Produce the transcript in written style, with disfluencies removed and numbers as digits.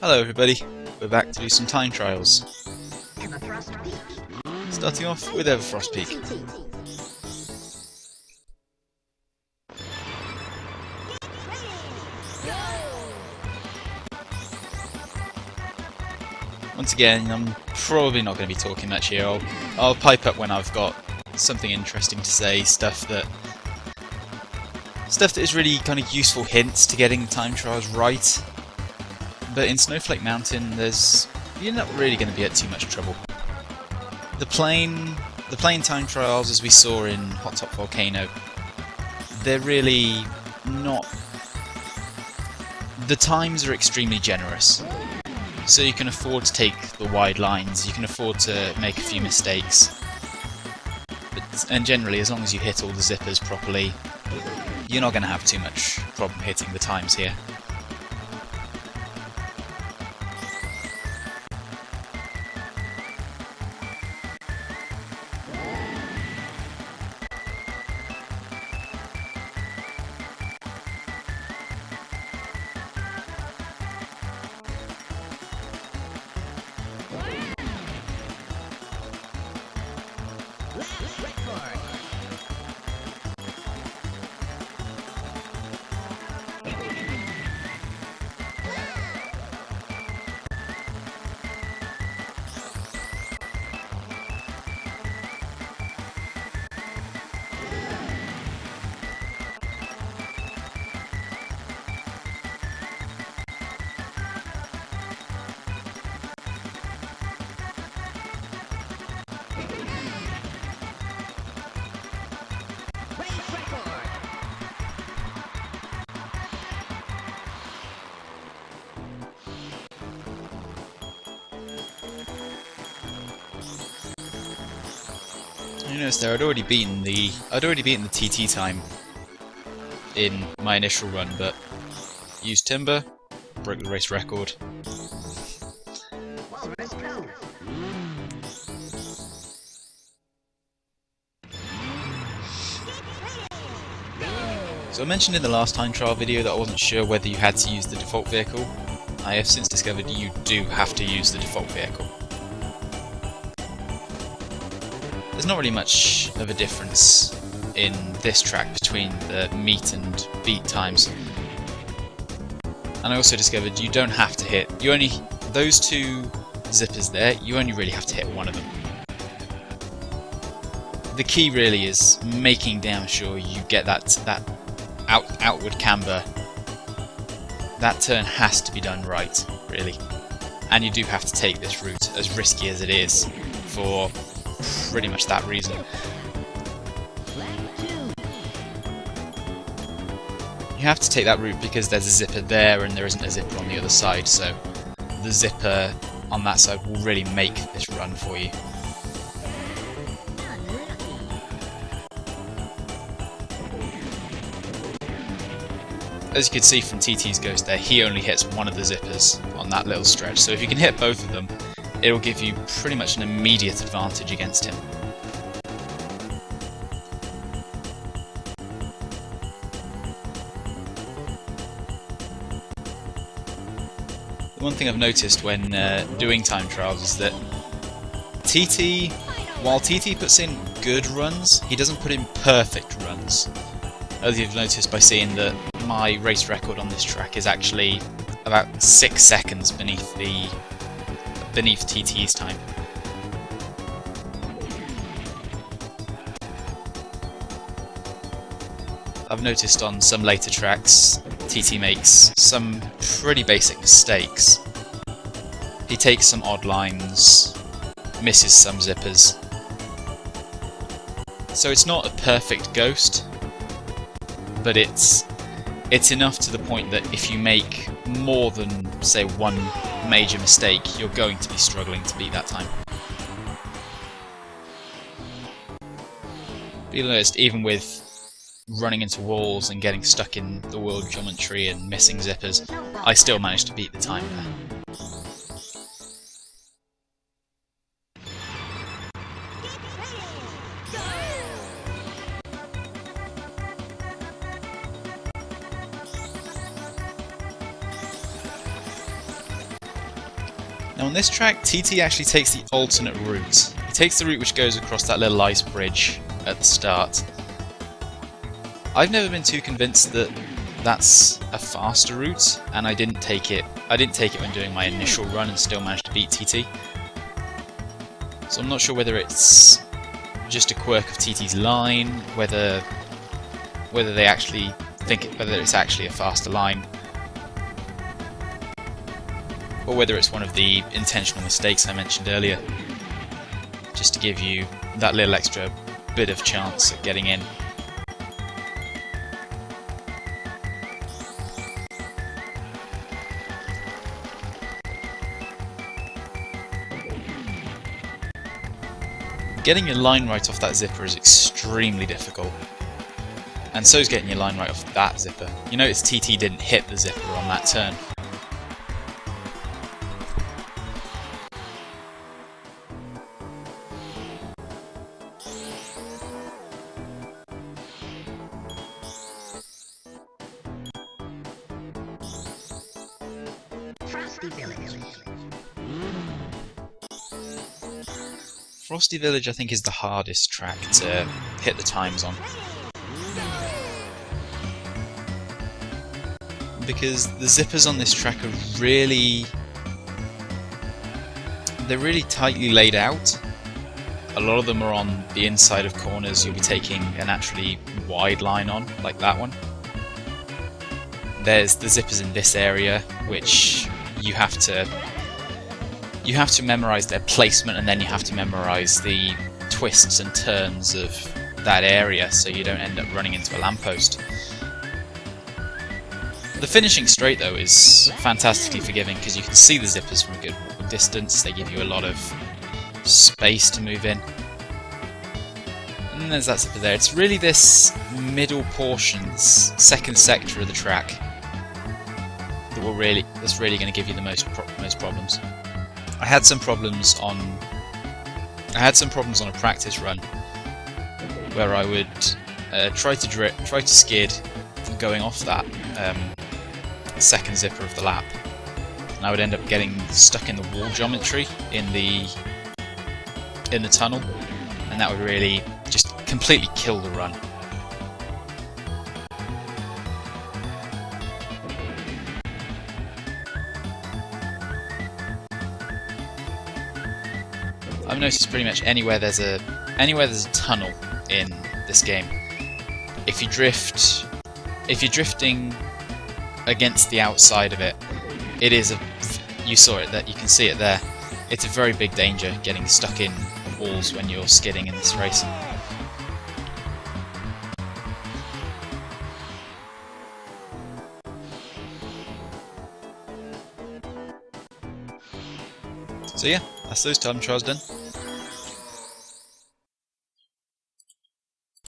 Hello everybody, we're back to do some time trials. Starting off with Everfrost Peak. Once again, I'm probably not going to be talking much here. I'll pipe up when I've got something interesting to say, stuff that is really kind of useful hints to getting time trials right. But in Snowflake Mountain, you're not really going to be at too much trouble. The plane time trials, as we saw in Hot Top Volcano, they're really not. The times are extremely generous, so you can afford to take the wide lines. You can afford to make a few mistakes, and generally, as long as you hit all the zippers properly, you're not going to have too much problem hitting the times here. You notice there, I'd already beaten the TT time in my initial run, but used Timber, broke the race record. So I mentioned in the last time trial video that I wasn't sure whether you had to use the default vehicle. I have since discovered you do have to use the default vehicle. There's not really much of a difference in this track between the meet and beat times. And I also discovered you don't have to hit, those two zippers there, you only really have to hit one of them. The key really is making damn sure you get that outward camber. That turn has to be done right, really. And you do have to take this route, as risky as it is, for pretty much that reason. You have to take that route because there's a zipper there and there isn't a zipper on the other side, so the zipper on that side will really make this run for you. As you can see from TT's Ghost there, he only hits one of the zippers on that little stretch, so if you can hit both of them, it'll give you pretty much an immediate advantage against him. The one thing I've noticed when doing time trials is that while TT puts in good runs, he doesn't put in perfect runs. As you've noticed by seeing that my race record on this track is actually about 6 seconds beneath TT's time. I've noticed on some later tracks TT makes some pretty basic mistakes. He takes some odd lines, misses some zippers. So it's not a perfect Ghost, but it's enough to the point that if you make more than, say, one major mistake, you're going to be struggling to beat that time. But you'll notice, even with running into walls and getting stuck in the world geometry and missing zippers, I still managed to beat the time there. Now on this track, TT actually takes the alternate route. He takes the route which goes across that little ice bridge at the start. I've never been too convinced that that's a faster route, and I didn't take it when doing my initial run and still managed to beat TT. So I'm not sure whether it's just a quirk of TT's line, whether they actually whether it's actually a faster line, or whether it's one of the intentional mistakes I mentioned earlier, just to give you that little extra bit of chance at getting in. Getting your line right off that zipper is extremely difficult, and so is getting your line right off that zipper. You notice TT didn't hit the zipper on that turn. Frosty Village, I think, is the hardest track to hit the times on, because the zippers on this track are really tightly laid out. A lot of them are on the inside of corners. You'll be taking a naturally wide line on, like that one. There's the zippers in this area, which you have to memorize their placement, and then you have to memorize the twists and turns of that area so you don't end up running into a lamppost. The finishing straight, though, is fantastically forgiving because you can see the zippers from a good distance. They give you a lot of space to move in. And then there's that zipper there. It's really this middle portion, second sector of the track, that's really going to give you the most problems. I had some problems on a practice run where I would try to skid going off that second zipper of the lap, and I would end up getting stuck in the wall geometry in the tunnel, and that would really just completely kill the run. I've noticed pretty much anywhere there's a tunnel in this game, if you're drifting against the outside of it, you saw it there, you can see it there. It's a very big danger getting stuck in walls when you're skidding in this race. So yeah, that's those time trials done.